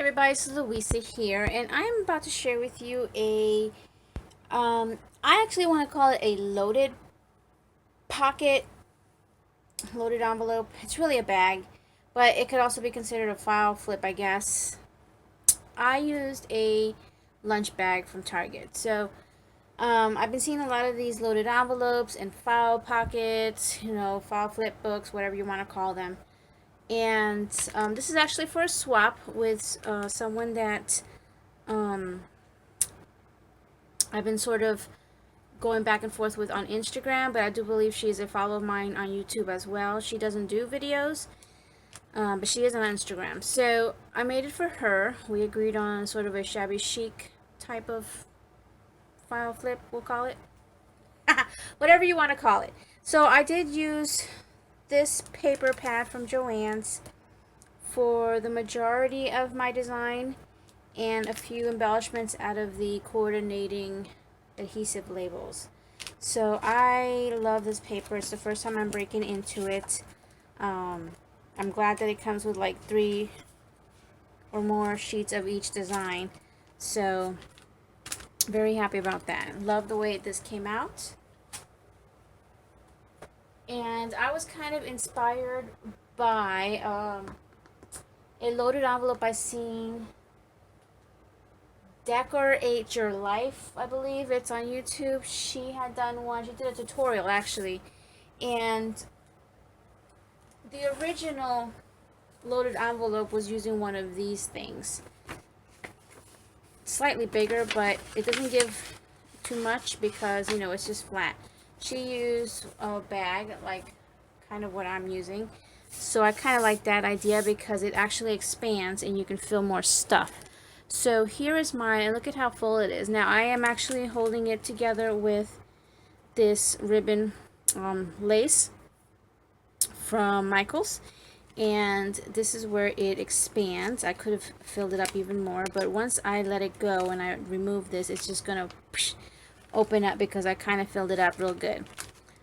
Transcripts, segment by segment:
everybody, it's Louisa here, and I'm about to share with you I actually want to call it a loaded pocket, loaded envelope. It's really a bag, but it could also be considered a file flip, I guess. I used a lunch bag from Target. I've been seeing a lot of these loaded envelopes and file pockets, file flip books, whatever you want to call them. And this is actually for a swap with someone that um, I've been sort of going back and forth with on Instagram, but I do believe she is a follower of mine on YouTube as well. She doesn't do videos, but she is on Instagram. So I made it for her. We agreed on sort of a shabby chic type of file flip, we'll call it. Whatever you want to call it. So I did use this paper pad from Joann's for the majority of my design and a few embellishments out of the coordinating adhesive labels. So I love this paper. It's the first time I'm breaking into it. I'm glad that it comes with like 3 or more sheets of each design. So very happy about that. Love the way this came out. And I was kind of inspired by a loaded envelope I seen. Decorate Your Life, I believe it's on YouTube. She had done one. She did a tutorial actually, and the original loaded envelope was using one of these things. Slightly bigger, but it doesn't give too much because it's just flat. She used a bag like kind of what I'm using, so I kind of like that idea because it actually expands and you can fill more stuff. So here is mine. Look at how full it is. Now I am actually holding it together with this ribbon lace from Michaels, and this is where it expands. I could have filled it up even more, but once I let it go and I remove this, it's just gonna open up because I kind of filled it up real good.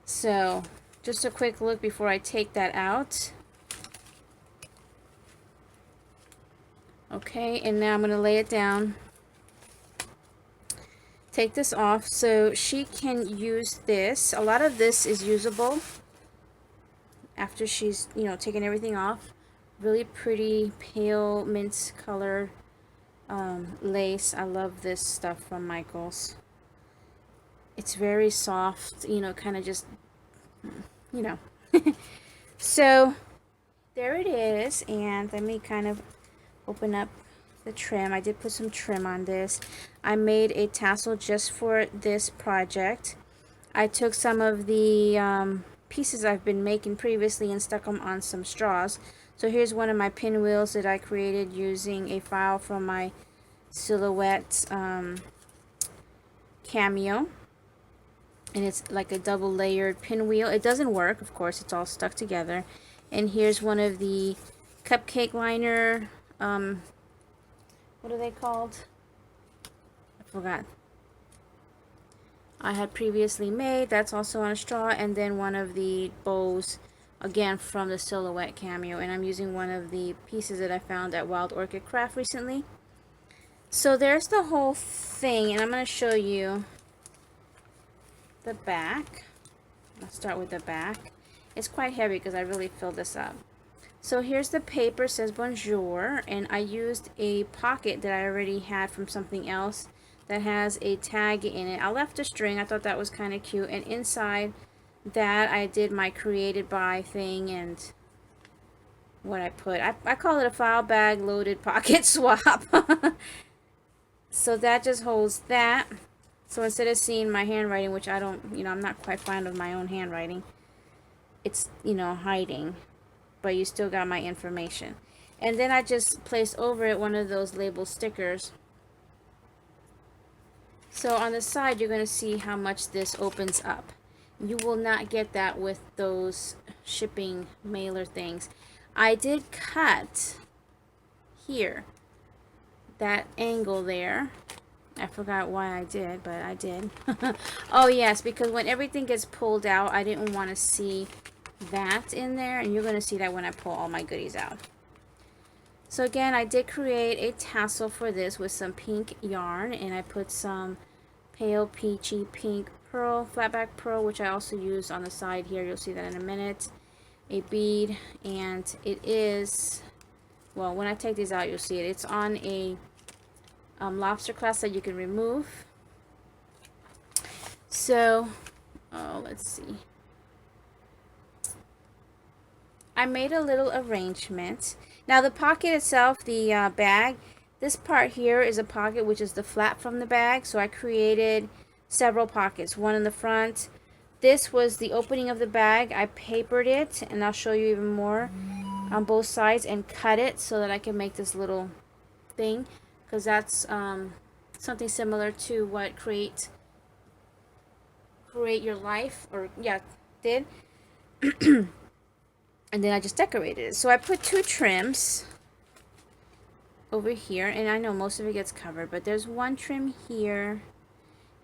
So just a quick look before I take that out. Okay, and now I'm going to lay it down. Take this off so she can use this. A lot of this is usable after she's, taken everything off. Really pretty pale mint color lace. I love this stuff from Michaels. It's very soft, kind of just, So there it is, and let me kind of open up the trim. I did put some trim on this. I made a tassel just for this project. I took some of the pieces I've been making previously and stuck them on some straws. So here's one of my pinwheels that I created using a file from my Silhouette Cameo. And it's like a double layered pinwheel. It doesn't work, of course, it's all stuck together. And here's one of the cupcake liner, what are they called? I forgot. I had previously made. That's also on a straw. And then one of the bows, again from the Silhouette Cameo. And I'm using one of the pieces that I found at Wild Orchid Craft recently. So there's the whole thing. And I'm going to show you the back. I'll start with the back. It's quite heavy because I really filled this up. So here's the paper, says bonjour, and I used a pocket that I already had from something else that has a tag in it. I left a string. I thought that was kind of cute, and inside that I did my created by thing and what I put. I call it a file bag loaded pocket swap. So that just holds that. So instead of seeing my handwriting, which I don't, I'm not quite fond of my own handwriting, it's, hiding. But you still got my information. And then I just placed over it one of those label stickers. So on the side, you're going to see how much this opens up. You will not get that with those shipping mailer things. I did cut here, that angle there. I forgot why I did, but I did. Oh yes, because when everything gets pulled out, I didn't want to see that in there, and you're going to see that when I pull all my goodies out. So again, I did create a tassel for this with some pink yarn, and I put some pale peachy pink pearl, flatback pearl, which I also used on the side here. You'll see that in a minute. A bead, and it is, well, when I take these out, you'll see it. It's on a lobster clasp that you can remove. So, oh, let's see. I made a little arrangement. Now the pocket itself, the bag, this part here is a pocket, which is the flap from the bag. So I created several pockets, one in the front. This was the opening of the bag. I papered it, and I'll show you even more, on both sides, and cut it so that I can make this little thing, because that's something similar to what Create Your Life, or yeah, did. And then I just decorated it. So I put 2 trims over here, and I know most of it gets covered, but there's one trim here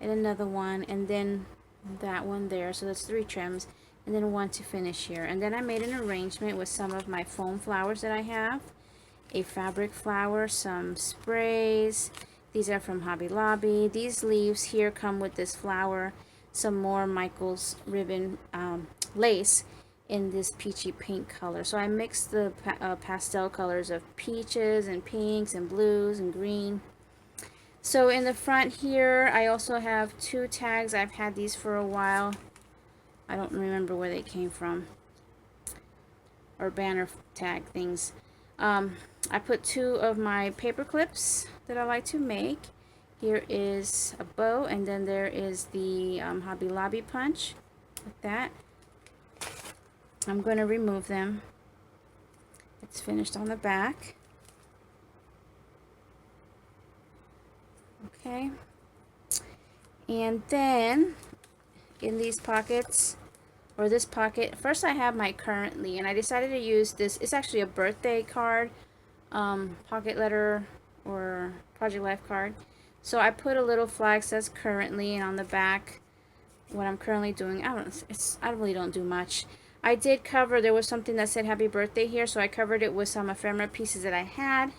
and another one, and then that one there. So that's 3 trims, and then one to finish here. And then I made an arrangement with some of my foam flowers that I have, a fabric flower, some sprays. These are from Hobby Lobby. These leaves here come with this flower, some more Michael's ribbon lace in this peachy pink color. So I mixed the pastel colors of peaches and pinks and blues and green. So in the front here, I also have 2 tags. I've had these for a while. I don't remember where they came from, or banner tag things. I put 2 of my paper clips that I like to make. Here is a bow, and then there is the Hobby Lobby punch, like that. I'm going to remove them. It's finished on the back. Okay. And then in these pockets, or this pocket, first I have my currently, and I decided to use this. It's actually a birthday card, pocket letter, or Project Life card. So I put a little flag says currently, and on the back what I'm currently doing. I really don't do much. I did cover, there was something that said happy birthday here, so I covered it with some ephemera pieces that I had.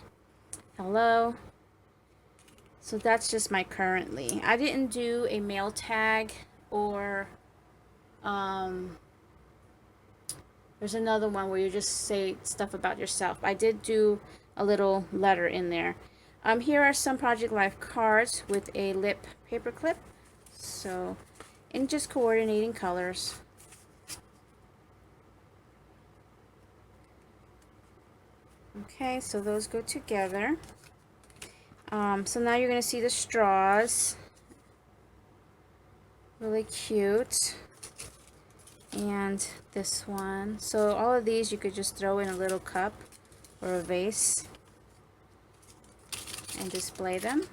Hello. So that's just my currently. I didn't do a mail tag, or there's another one where you just say stuff about yourself. I did do a little letter in there. Here are some Project Life cards with a lip paper clip. So, and just coordinating colors. Okay, so those go together. So now you're going to see the straws. Really cute. And this one. So all of these you could just throw in a little cup or a vase and display them.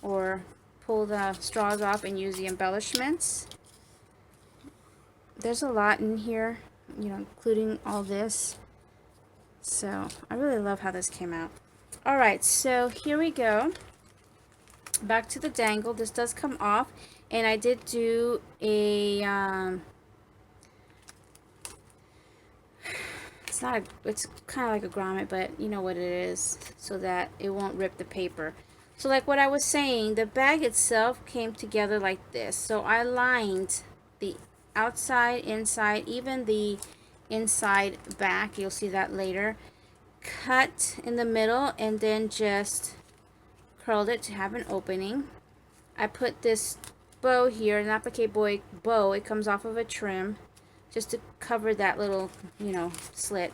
Or pull the straws off and use the embellishments. There's a lot in here, you know, including all this. So I really love how this came out. Alright, so here we go. Back to the dangle. This does come off, and I did do a it's kind of like a grommet, but you know what it is, so that it won't rip the paper. So like what I was saying, the bag itself came together like this. So I lined the outside, inside, even the inside back. You'll see that later. Cut in the middle, and then just curled it to have an opening. I put this bow here, an applique bow. It comes off of a trim, just to cover that little, you know, slit.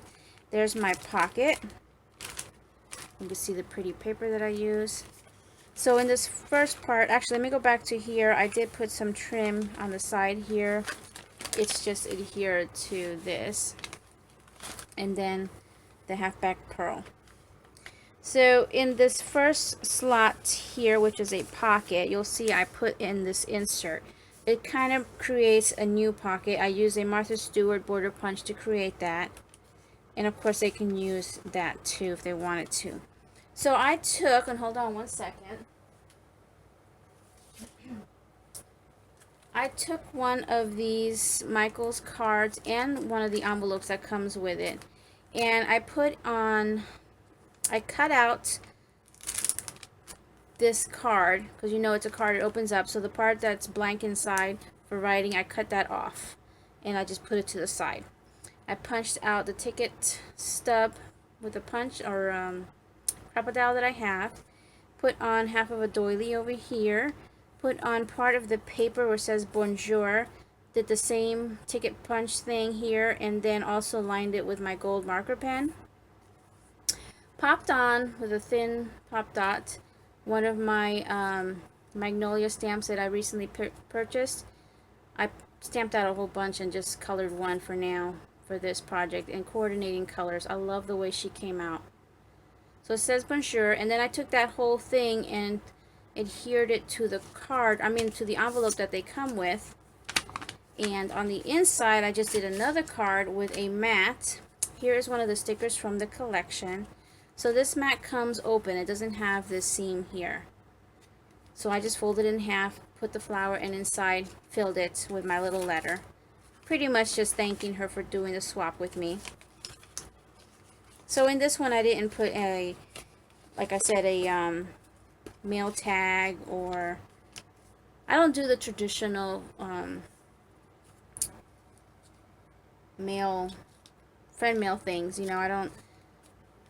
There's my pocket. You can see the pretty paper that I use. So in this first part, actually, let me go back to here. I did put some trim on the side here. It's just adhered to this. And then the halfback pearl. So in this first slot here, which is a pocket, you'll see I put in this insert. It kind of creates a new pocket. I use a Martha Stewart border punch to create that. And of course they can use that too if they wanted to. So I took, and hold on one second. I took one of these Michael's cards and one of the envelopes that comes with it. And I put on I cut out this card, because you know it's a card, it opens up, so the part that's blank inside for writing, I cut that off and I just put it to the side. I punched out the ticket stub with a punch or crocodile that I have, put on half of a doily over here, put on part of the paper where it says bonjour, did the same ticket punch thing here, and then also lined it with my gold marker pen. Popped on with a thin pop dot one of my Magnolia stamps that I recently purchased. I stamped out a whole bunch and just colored one for now for this project, and coordinating colors. I love the way she came out. So it says bonjour, and then I took that whole thing and adhered it to the card, to the envelope that they come with. And on the inside, I just did another card with a mat. Here is one of the stickers from the collection. So this mat comes open. It doesn't have this seam here. So I just folded it in half, put the flower, and inside filled it with my little letter. Pretty much just thanking her for doing the swap with me. So in this one, I didn't put a, like I said, a mail tag, or I don't do the traditional friend mail things. You know, I don't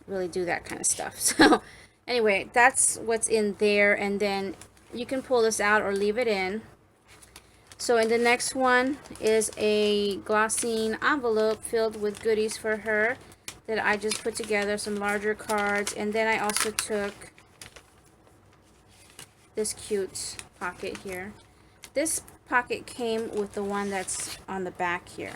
really do that kind of stuff. So anyway, that's what's in there, and then you can pull this out or leave it in. So in the next one is a glossine envelope filled with goodies for her that I just put together, some larger cards, and then I also took this cute pocket here. This pocket came with the one that's on the back here.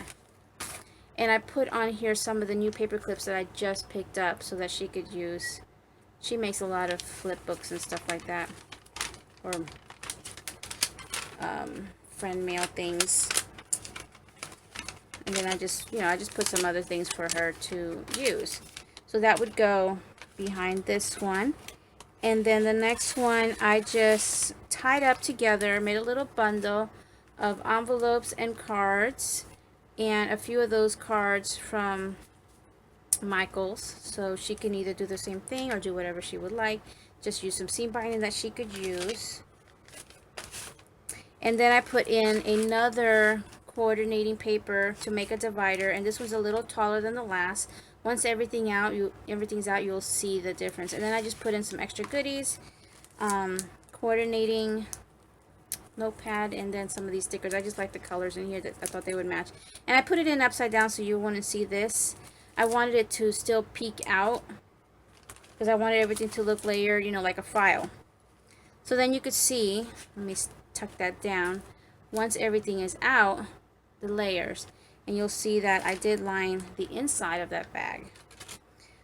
And I put on here some of the new paper clips that I just picked up so that she could use. She makes a lot of flip books and stuff like that, or friend mail things. And then I just put some other things for her to use. So that would go behind this one. And then the next one, I just tied up together, made a little bundle of envelopes and cards, and a few of those cards from Michaels. So she can either do the same thing or do whatever she would like. Just use some seam binding that she could use. And then I put in another coordinating paper to make a divider, and this was a little taller than the last. Once everything's out, you'll see the difference. And then I just put in some extra goodies, coordinating notepad, and then some of these stickers. I just like the colors in here that I thought they would match. And I put it in upside down so you wouldn't see this. I wanted it to still peek out because I wanted everything to look layered, you know, like a file. So then you could see, let me tuck that down, once everything is out, the layers, and you'll see that I did line the inside of that bag.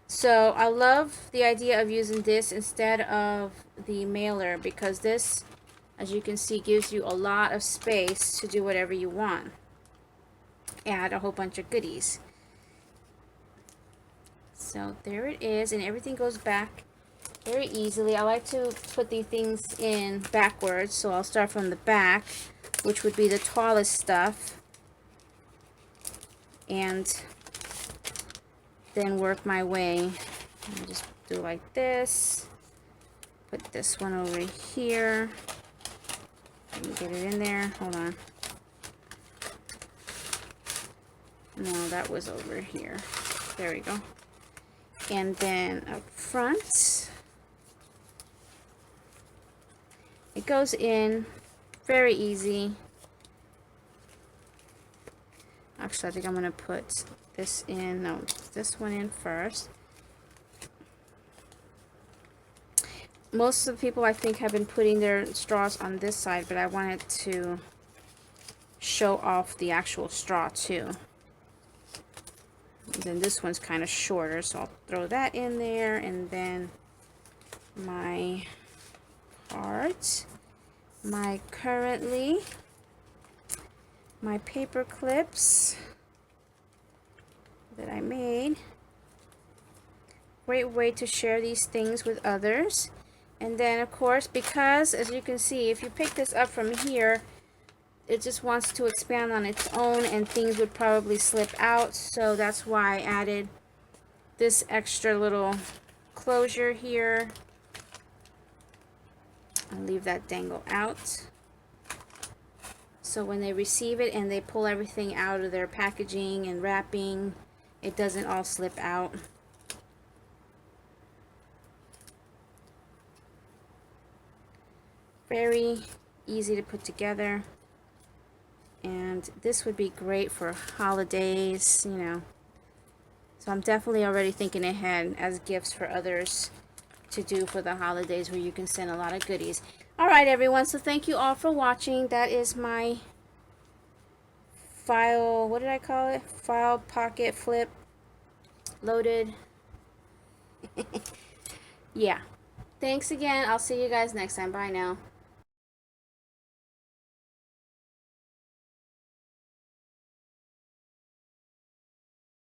So I love the idea of using this instead of the mailer, because this, as you can see, gives you a lot of space to do whatever you want. Add a whole bunch of goodies. So there it is, and everything goes back very easily. I like to put these things in backwards, so I'll start from the back, which would be the tallest stuff, and then work my way. I'll just do like this. Put this one over here. Let me get it in there. Hold on. No, that was over here. There we go. And then up front, it goes in very easy. Actually, I think I'm going to put this in, no, this one in first. Most of the people, I think, have been putting their straws on this side, but I wanted to show off the actual straw too. And then this one's kind of shorter, so I'll throw that in there, and then my cards, my paper clips that I made. Great way to share these things with others. And then, of course, because as you can see, if you pick this up from here, it just wants to expand on its own and things would probably slip out. So that's why I added this extra little closure here. I'll leave that dangle out. So when they receive it and they pull everything out of their packaging and wrapping, it doesn't all slip out. Very easy to put together. And this would be great for holidays, you know. So I'm definitely already thinking ahead as gifts for others to do for the holidays, where you can send a lot of goodies. Alright everyone, so thank you all for watching. That is my file, what did I call it? File pocket flip loaded. Yeah. Thanks again. I'll see you guys next time. Bye now.